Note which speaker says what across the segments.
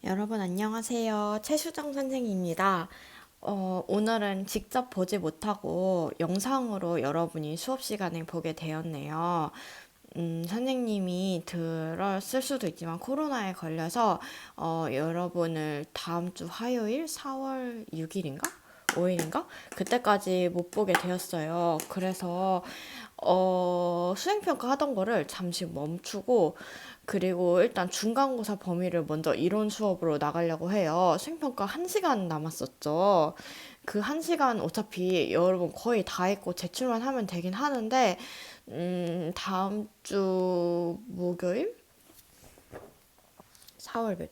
Speaker 1: 여러분 안녕하세요. 최수정 선생님입니다. 오늘은 직접 보지 못하고 영상으로 여러분이 수업 시간에 보게 되었네요. 선생님이 들었을 수도 있지만 코로나에 걸려서 여러분을 다음 주 화요일 4월 6일인가? 5일인가? 그때까지 못 보게 되었어요. 그래서 수행평가 하던 거를 잠시 멈추고 그리고 일단 중간고사 범위를 먼저 이론 수업으로 나가려고 해요. 수행평가 1시간 남았었죠. 그 1시간 어차피 여러분 거의 다 했고 제출만 하면 되긴 하는데 다음 주 목요일? 4월 몇?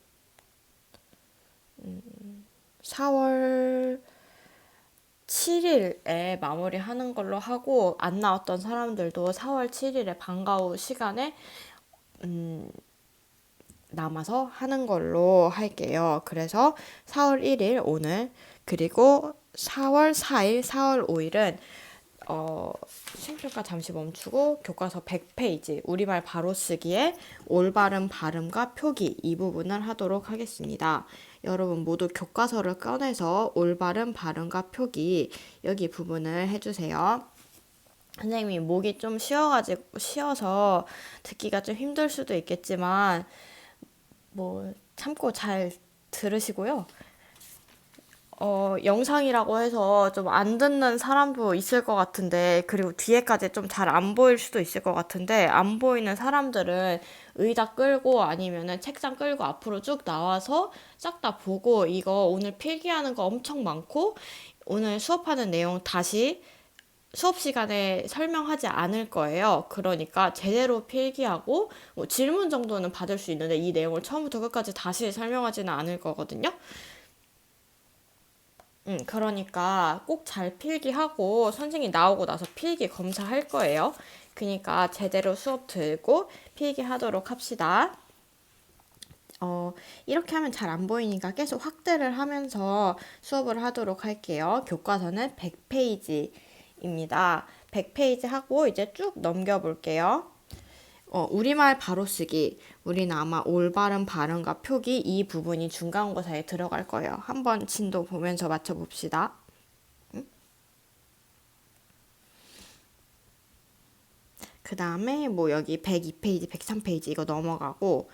Speaker 1: 4월 7일에 마무리하는 걸로 하고 안 나왔던 사람들도 4월 7일에 방과 후 시간에 남아서 하는 걸로 할게요. 그래서 4월 1일 오늘 그리고 4월 4일, 4월 5일은 수행평가 잠시 멈추고 교과서 100페이지 우리말 바로 쓰기에 올바른 발음과 표기 이 부분을 하도록 하겠습니다. 여러분 모두 교과서를 꺼내서 올바른 발음과 표기 여기 부분을 해주세요. 선생님이 목이 좀 쉬어서 듣기가 좀 힘들 수도 있겠지만 뭐 참고 잘 들으시고요. 영상이라고 해서 좀 안 듣는 사람도 있을 것 같은데, 그리고 뒤에까지 좀 잘 안 보일 수도 있을 것 같은데, 안 보이는 사람들은 의자 끌고 아니면은 책상 끌고 앞으로 쭉 나와서 싹 다 보고, 이거 오늘 필기하는 거 엄청 많고, 오늘 수업하는 내용 다시 수업 시간에 설명하지 않을 거예요. 그러니까 제대로 필기하고 뭐 질문 정도는 받을 수 있는데 이 내용을 처음부터 끝까지 다시 설명하지는 않을 거거든요. 그러니까 꼭 잘 필기하고 선생님 나오고 나서 필기 검사할 거예요. 그러니까 제대로 수업 들고 필기하도록 합시다. 이렇게 하면 잘 안 보이니까 계속 확대를 하면서 수업을 하도록 할게요. 교과서는 100페이지입니다. 100페이지 하고 이제 쭉 넘겨볼게요. 우리말 바로 쓰기. 우리는 아마 올바른 발음과 표기 이 부분이 중간고사에 들어갈 거예요. 한번 진도 보면서 맞춰봅시다. 그 다음에 뭐 여기 102페이지, 103페이지 이거 넘어가고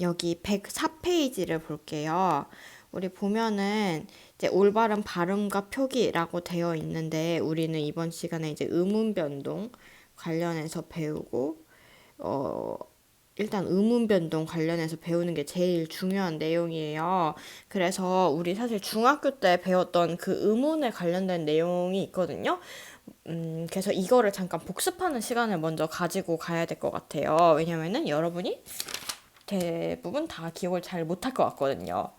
Speaker 1: 여기 104페이지를 볼게요. 우리 보면은 이제 올바른 발음과 표기라고 되어 있는데 우리는 이번 시간에 이제 의문 변동 관련해서 배우고 어 일단 의문 변동 관련해서 배우는 게 제일 중요한 내용이에요. 그래서 우리 사실 중학교 때 배웠던 그 의문에 관련된 내용이 있거든요. 그래서 이거를 잠깐 복습하는 시간을 먼저 가지고 가야 될 것 같아요. 왜냐면은 여러분이 대부분 다 기억을 잘 못할 것 같거든요.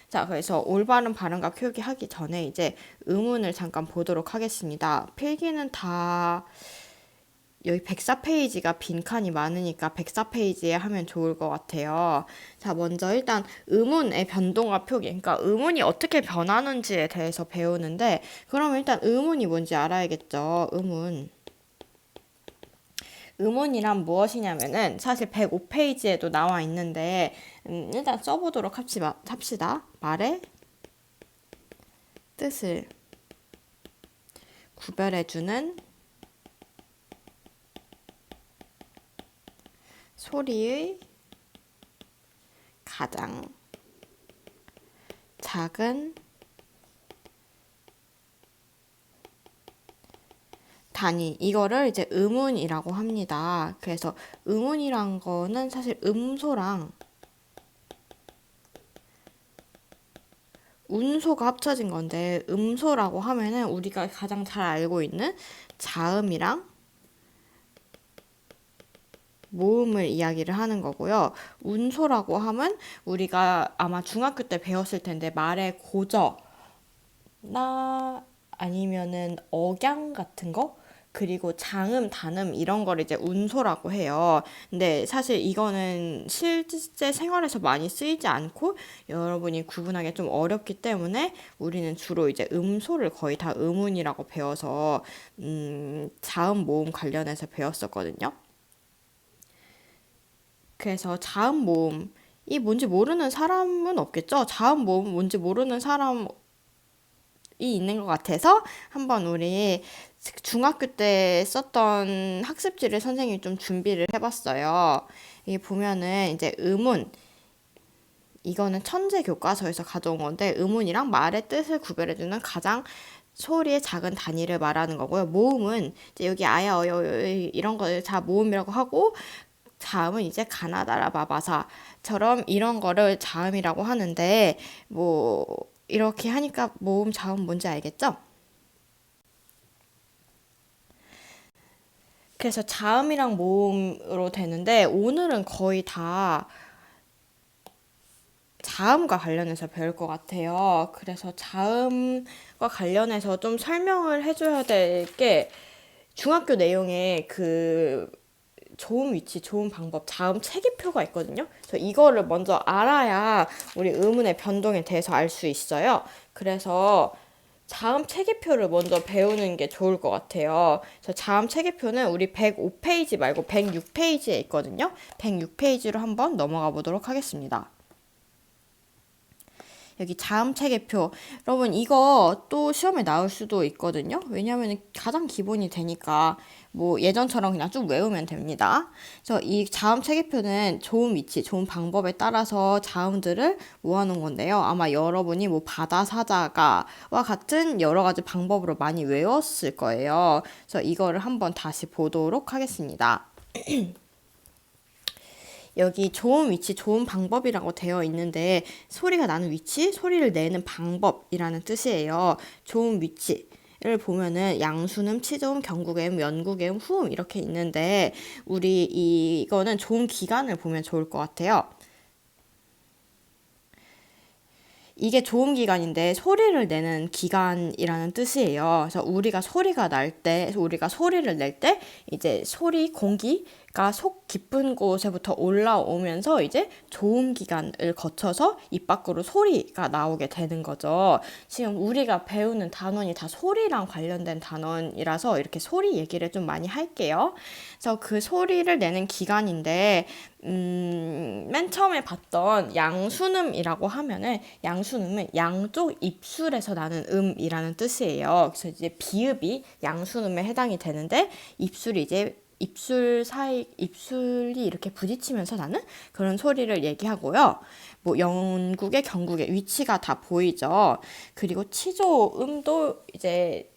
Speaker 1: 자, 그래서 올바른 발음과 표기 하기 전에 이제 의문을 잠깐 보도록 하겠습니다. 필기는 다 여기 104페이지가 빈칸이 많으니까 104페이지에 하면 좋을 것 같아요. 자, 먼저 일단 의문의 변동과 표기, 그러니까 의문이 어떻게 변하는지에 대해서 배우는데, 그럼 일단 의문이 뭔지 알아야겠죠. 의문이란 무엇이냐면은 사실 105페이지에도 나와 있는데 일단 써보도록 합시다. 말의 뜻을 구별해주는 소리의 가장 작은 단위 이거를 이제 음운이라고 합니다. 그래서 음운이란 거는 사실 음소랑 운소가 합쳐진 건데 음소라고 하면은 우리가 가장 잘 알고 있는 자음이랑 모음을 이야기를 하는 거고요. 운소라고 하면 우리가 아마 중학교 때 배웠을 텐데 말의 고저나 아니면은 억양 같은 거 그리고 장음, 단음 이런 걸 이제 운소라고 해요. 근데 사실 이거는 실제 생활에서 많이 쓰이지 않고 여러분이 구분하기 좀 어렵기 때문에 우리는 주로 이제 음소를 거의 다 음운이라고 배워서 자음, 모음 관련해서 배웠었거든요. 그래서 자음 모음이 뭔지 모르는 사람은 없겠죠? 자음 모음 뭔지 모르는 사람이 있는 것 같아서 한번 우리 중학교 때 썼던 학습지를 선생님이 좀 준비를 해봤어요. 이게 보면은 이제 음운, 이거는 천재 교과서에서 가져온 건데 음운이랑 말의 뜻을 구별해주는 가장 소리의 작은 단위를 말하는 거고요. 모음은 이제 여기 아야 어여 이런 거를 다 모음이라고 하고 자음은 이제 가나다라 바바사처럼 이런 거를 자음이라고 하는데 뭐 이렇게 하니까 모음 자음 뭔지 알겠죠? 그래서 자음이랑 모음으로 되는데 오늘은 거의 다 자음과 관련해서 배울 것 같아요. 그래서 자음과 관련해서 좀 설명을 해줘야 될 게 중학교 내용에 그 좋은 위치, 좋은 방법, 자음 체계표가 있거든요. 그래서 이거를 먼저 알아야 우리 의문의 변동에 대해서 알 수 있어요. 그래서 자음 체계표를 먼저 배우는 게 좋을 것 같아요. 그래서 자음 체계표는 우리 105페이지 말고 106페이지에 있거든요. 106페이지로 한번 넘어가 보도록 하겠습니다. 여기 자음 체계표. 여러분 이거 또 시험에 나올 수도 있거든요. 왜냐하면 가장 기본이 되니까 뭐 예전처럼 그냥 쭉 외우면 됩니다. 그래서 이 자음 체계표는 좋은 위치, 좋은 방법에 따라서 자음들을 모아놓은 건데요. 아마 여러분이 뭐 바다 사자가와 같은 여러 가지 방법으로 많이 외웠을 거예요. 그래서 이거를 한번 다시 보도록 하겠습니다. 여기 좋은 위치, 좋은 방법이라고 되어 있는데 소리가 나는 위치, 소리를 내는 방법이라는 뜻이에요. 좋은 위치를 보면은 양수음, 치조음, 경국음, 연국음, 후음 이렇게 있는데 우리 이거는 좋은 기간을 보면 좋을 것 같아요. 이게 좋은 기간인데 소리를 내는 기간이라는 뜻이에요. 그래서 우리가 소리가 날 때, 우리가 소리를 낼 때 이제 소리 공기가 속 깊은 곳에부터 올라오면서 이제 좋은 기간을 거쳐서 입 밖으로 소리가 나오게 되는 거죠. 지금 우리가 배우는 단원이 다 소리랑 관련된 단원이라서 이렇게 소리 얘기를 좀 많이 할게요. 그래서 그 소리를 내는 기간인데 맨 처음에 봤던 양순음이라고 하면은 양순음은 양쪽 입술에서 나는 음이라는 뜻이에요. 그래서 이제 비읍이 양순음에 해당이 되는데 입술이 이제 입술 사이 입술이 이렇게 부딪히면서 나는 그런 소리를 얘기하고요. 뭐 영국의 경국의 위치가 다 보이죠. 그리고 치조음도 이제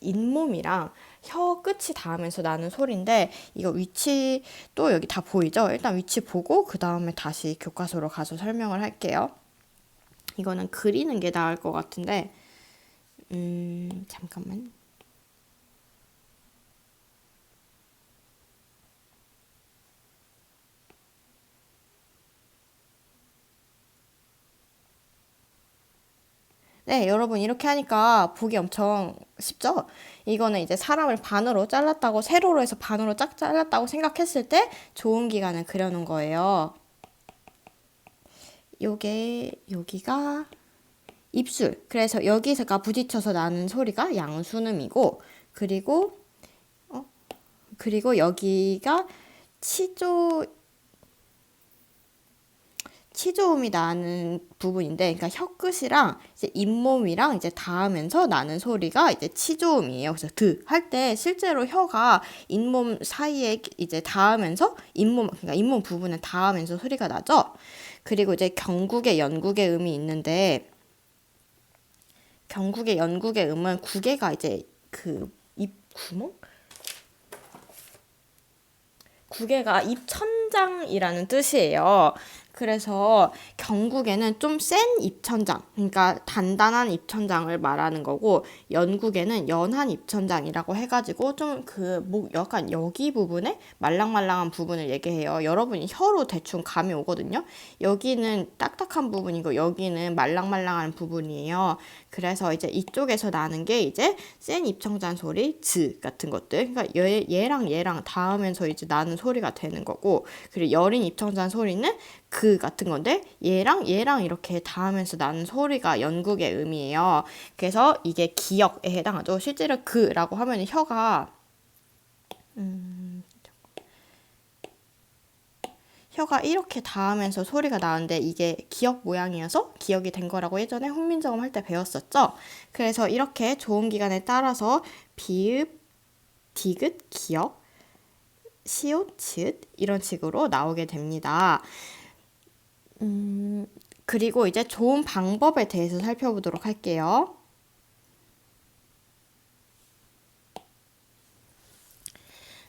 Speaker 1: 잇몸이랑 혀 끝이 닿으면서 나는 소리인데 이거 위치 또 여기 다 보이죠? 일단 위치 보고 그 다음에 다시 교과서로 가서 설명을 할게요. 이거는 그리는 게 나을 것 같은데 잠깐만. 네, 여러분 이렇게 하니까 보기 엄청 쉽죠? 이거는 이제 사람을 반으로 잘랐다고 세로로 해서 반으로 쫙 잘랐다고 생각했을 때 좋은 기간을 그려놓은 거예요. 요게 여기가 입술. 그래서 여기서가 부딪혀서 나는 소리가 양순음이고 그리고 그리고 여기가 치조 치조음이 나는 부분인데, 그러니까 혀끝이랑 이제 잇몸이랑 이제 닿으면서 나는 소리가 이제 치조음이에요. 그래서 할 때 실제로 혀가 잇몸 사이에 이제 닿으면서 그러니까 잇몸 부분에 닿으면서 소리가 나죠. 그리고 이제 경국의 연국의 음이 있는데, 경국의 연국의 음은 구개가 이제 그 입 구멍? 구개가 입천장이라는 뜻이에요. 그래서 경국에는 좀 센 입천장, 그러니까 단단한 입천장을 말하는 거고 연국에는 연한 입천장이라고 해가지고 좀 그 목 약간 여기 부분에 말랑말랑한 부분을 얘기해요. 여러분이 혀로 대충 감이 오거든요. 여기는 딱딱한 부분이고 여기는 말랑말랑한 부분이에요. 그래서 이제 이쪽에서 나는 게 이제 센 입천장 소리, 즈 같은 것들. 그러니까 얘랑 닿으면서 이제 나는 소리가 되는 거고, 그리고 여린 입천장 소리는 그 같은 건데 얘랑 이렇게 닿으면서 나는 소리가 연국의 음이에요. 그래서 이게 기역에 해당하죠. 실제로 그라고 하면 혀가 이렇게 닿으면서 소리가 나는데 이게 기역 모양이어서 기역이 된 거라고 예전에 훈민정음 할 때 배웠었죠. 그래서 이렇게 조음기간에 따라서 비읍, 디귿, 기역, 시옷, 읒 이런 식으로 나오게 됩니다. 그리고 이제 조음 방법에 대해서 살펴보도록 할게요.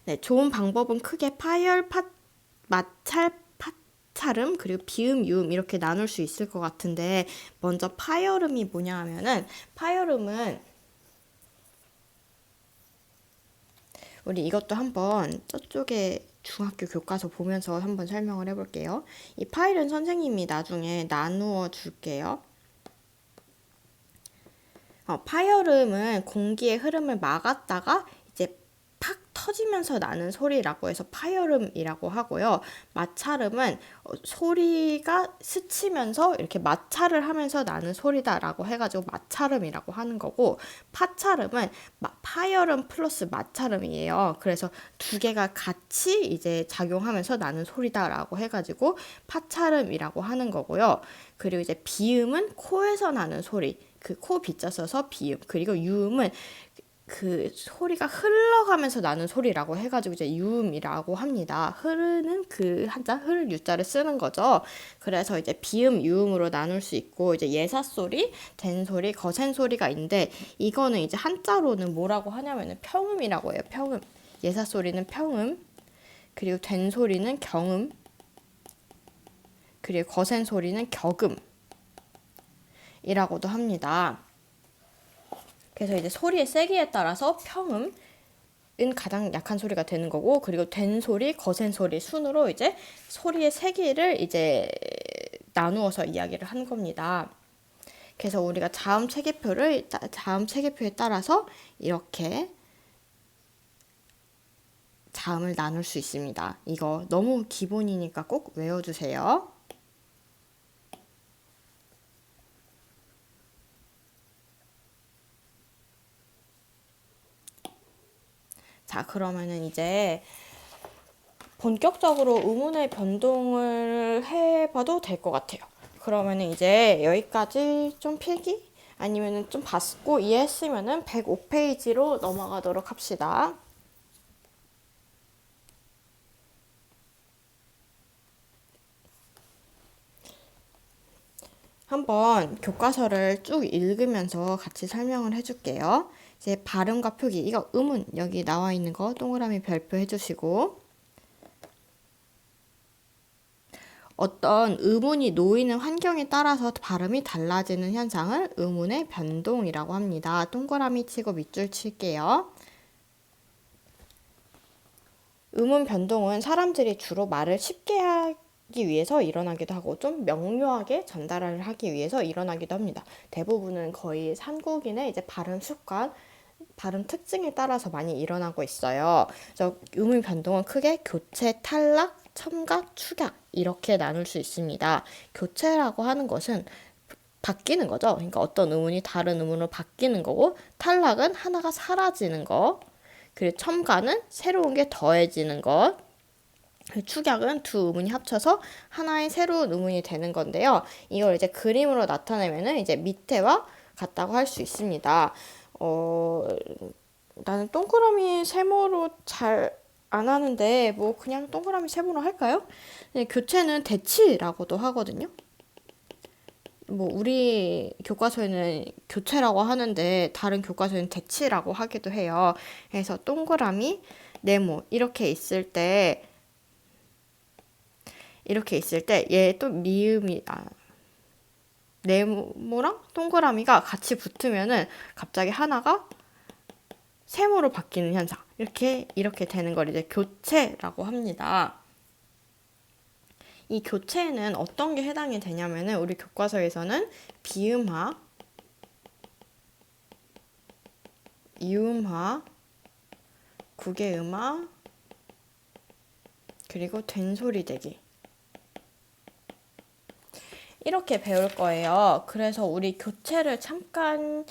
Speaker 1: 네, 조음 방법은 크게 파열, 마찰, 파찰음, 그리고 비음, 유음 이렇게 나눌 수 있을 것 같은데 먼저 파열음이 뭐냐 하면은 파열음은 우리 이것도 한번 저쪽에 중학교 교과서 보면서 한번 설명을 해볼게요. 이 파일은 선생님이 나중에 나누어 줄게요. 파열음은 공기의 흐름을 막았다가 이제 팍 터지면서 나는 소리라고 해서 파열음이라고 하고요. 마찰음은 소리가 스치면서 이렇게 마찰을 하면서 나는 소리다라고 해가지고 마찰음이라고 하는 거고, 파찰음은 파열음 플러스 마찰음이에요. 그래서 두 개가 같이 이제 작용하면서 나는 소리다라고 해가지고 파찰음이라고 하는 거고요. 그리고 이제 비음은 코에서 나는 소리, 그 코 빗자 써서 비음, 그리고 유음은 그 소리가 흘러가면서 나는 소리라고 해가지고 이제 유음이라고 합니다. 흐르는 그 한자 흐를 유자를 쓰는 거죠. 그래서 이제 비음, 유음으로 나눌 수 있고 이제 예사 소리, 된 소리, 거센 소리가 있는데 이거는 이제 한자로는 뭐라고 하냐면은 평음이라고 해요. 평음. 예사 소리는 평음, 그리고 된 소리는 경음, 그리고 거센 소리는 격음. 이라고도 합니다. 그래서 이제 소리의 세기에 따라서 평음은 가장 약한 소리가 되는 거고, 그리고 된 소리, 거센 소리 순으로 이제 소리의 세기를 이제 나누어서 이야기를 한 겁니다. 그래서 우리가 자음 체계표에 따라서 이렇게 자음을 나눌 수 있습니다. 이거 너무 기본이니까 꼭 외워주세요. 자, 그러면은 이제 본격적으로 의문의 변동을 해봐도 될 것 같아요. 그러면은 이제 여기까지 좀 필기? 아니면은 좀 봤고 이해했으면은 105페이지로 넘어가도록 합시다. 한번 교과서를 쭉 읽으면서 같이 설명을 해줄게요. 이제 발음과 표기, 이거 의문 여기 나와 있는 거 동그라미 별표 해주시고, 어떤 의문이 놓이는 환경에 따라서 발음이 달라지는 현상을 의문의 변동이라고 합니다. 동그라미 치고 밑줄 칠게요. 의문 변동은 사람들이 주로 말을 쉽게 하기 위해서 일어나기도 하고 좀 명료하게 전달을 하기 위해서 일어나기도 합니다. 대부분은 거의 한국인의 이제 발음 습관, 발음 특징에 따라서 많이 일어나고 있어요. 그래서 의문 변동은 크게 교체, 탈락, 첨가, 축약 이렇게 나눌 수 있습니다. 교체라고 하는 것은 바뀌는 거죠. 그러니까 어떤 의문이 다른 의문으로 바뀌는 거고, 탈락은 하나가 사라지는 거, 그리고 첨가는 새로운 게 더해지는 것, 축약은 두 의문이 합쳐서 하나의 새로운 의문이 되는 건데요. 이걸 이제 그림으로 나타내면은 이제 밑에와 같다고 할 수 있습니다. 나는 동그라미 세모로 잘 안 하는데 뭐 그냥 동그라미 세모로 할까요? 네, 교체는 대치라고도 하거든요. 뭐 우리 교과서에는 교체라고 하는데 다른 교과서에는 대치라고 하기도 해요. 그래서 동그라미, 네모 이렇게 있을 때 얘 또 미음이 네모랑 동그라미가 같이 붙으면은 갑자기 하나가 세모로 바뀌는 현상. 이렇게 되는 걸 이제 교체라고 합니다. 이 교체에는 어떤 게 해당이 되냐면은 우리 교과서에서는 비음화, 이음화, 구개음화, 그리고 된소리대기 이렇게 배울 거예요. 그래서 우리 교체를 잠깐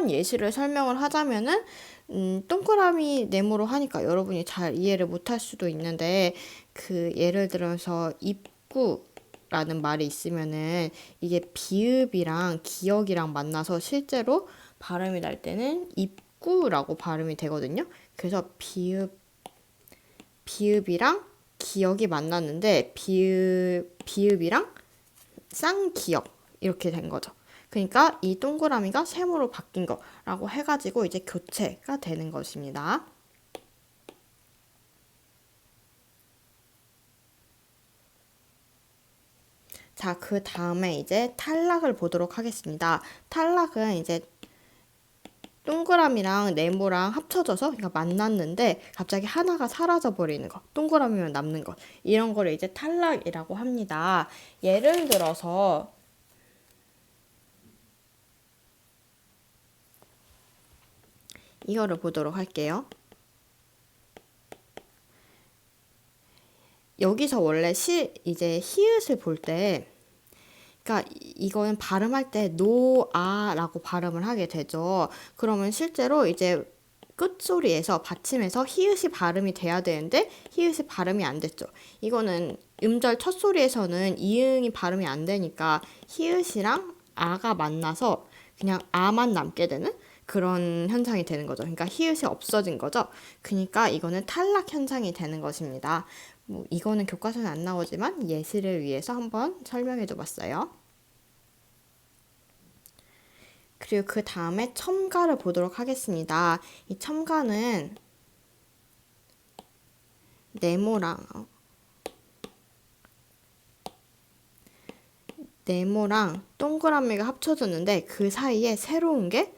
Speaker 1: 예시를 설명을 하자면은 동그라미 네모로 하니까 여러분이 잘 이해를 못할 수도 있는데 그 예를 들어서 입구라는 말이 있으면은 이게 비읍이랑 기역이랑 만나서 실제로 발음이 날 때는 입구라고 발음이 되거든요. 그래서 비읍이랑 기역이 만났는데 비읍이랑 쌍기역 이렇게 된 거죠. 그러니까 이 동그라미가 세모로 바뀐 거라고 해가지고 이제 교체가 되는 것입니다. 자, 그 다음에 이제 탈락을 보도록 하겠습니다. 탈락은 이제 동그라미랑 네모랑 합쳐져서 그러니까 만났는데 갑자기 하나가 사라져 버리는 거, 동그라미만 남는 것, 이런 거를 이제 탈락이라고 합니다. 예를 들어서 이거를 보도록 할게요. 여기서 원래 이제 히읗을 볼 때, 그러니까 이거는 발음할 때 노아라고 발음을 하게 되죠. 그러면 실제로 이제 끝소리에서 받침에서 히읗이 발음이 돼야 되는데 히읗이 발음이 안 됐죠. 이거는 음절 첫 소리에서는 이응이 발음이 안 되니까 히읗이랑 아가 만나서 그냥 아만 남게 되는 그런 현상이 되는 거죠. 그러니까 히읗이 없어진 거죠. 그러니까 이거는 탈락 현상이 되는 것입니다. 뭐 이거는 교과서는 안 나오지만 예시를 위해서 한번 설명해 줘 봤어요. 그리고 그 다음에 첨가를 보도록 하겠습니다. 이 첨가는 네모랑 동그라미가 합쳐졌는데 그 사이에 새로운 게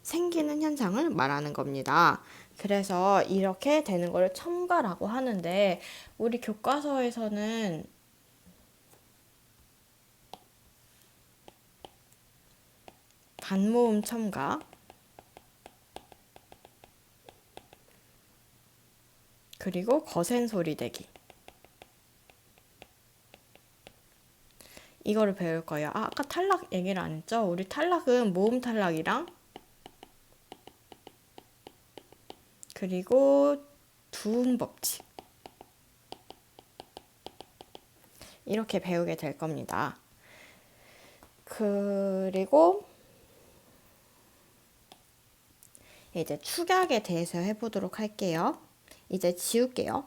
Speaker 1: 생기는 현상을 말하는 겁니다. 그래서 이렇게 되는 걸 첨가라고 하는데 우리 교과서에서는 반모음 첨가 그리고 거센 소리 내기 이거를 배울 거예요. 아까 탈락 얘기를 안 했죠? 우리 탈락은 모음 탈락이랑 그리고 두음 법칙 이렇게 배우게 될 겁니다. 그리고 이제 축약에 대해서 해보도록 할게요. 이제 지울게요.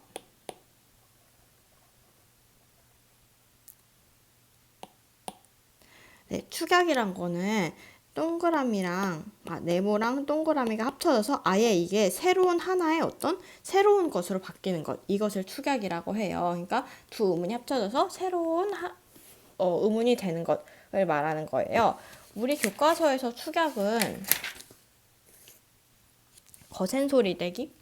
Speaker 1: 네, 축약이란 거는 네모랑 동그라미가 합쳐져서 아예 이게 새로운 하나의 어떤 새로운 것으로 바뀌는 것. 이것을 축약이라고 해요. 그러니까 두 음운이 합쳐져서 새로운 음운이 되는 것을 말하는 거예요. 우리 교과서에서 축약은 거센 소리 내기?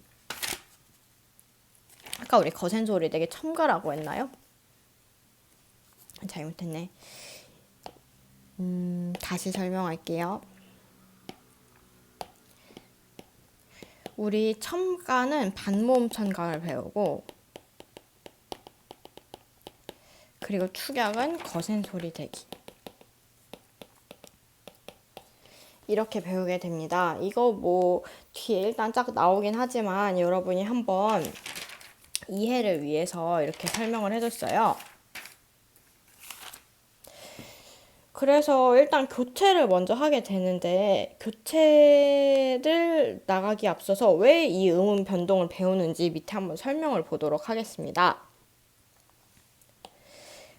Speaker 1: 아까 우리 거센 소리 내기 첨가라고 했나요? 잘못했네. 다시 설명할게요. 우리 첨가는 반모음 첨가를 배우고 그리고 축약은 거센 소리 대기 이렇게 배우게 됩니다. 이거 뭐 뒤에 일단 쫙 나오긴 하지만 여러분이 한번 이해를 위해서 이렇게 설명을 해줬어요. 그래서 일단 교체를 먼저 하게 되는데 교체를 나가기 앞서서 왜 이 음운 변동을 배우는지 밑에 한번 설명을 보도록 하겠습니다.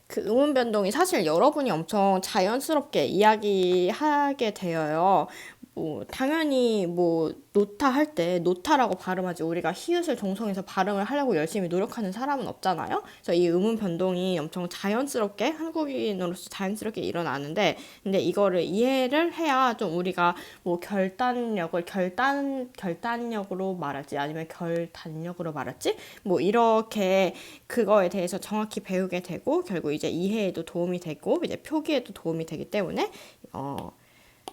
Speaker 1: 그 음운 변동이 사실 여러분이 엄청 자연스럽게 이야기하게 되어요. 뭐 당연히 뭐 노타 할 때 노타라고 발음하지 우리가 히읗을 정성해서 발음을 하려고 열심히 노력하는 사람은 없잖아요. 그래서 이 음운 변동이 엄청 자연스럽게 한국인으로서 자연스럽게 일어나는데 근데 이거를 이해를 해야 좀 우리가 뭐 결단력으로 말할지 아니면 결단력으로 말할지 뭐 이렇게 그거에 대해서 정확히 배우게 되고 결국 이제 이해에도 도움이 되고 이제 표기에도 도움이 되기 때문에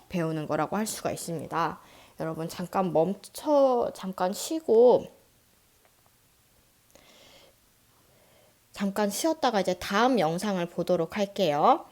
Speaker 1: 배우는 거라고 할 수가 있습니다. 여러분 잠깐 쉬고 잠깐 쉬었다가 이제 다음 영상을 보도록 할게요.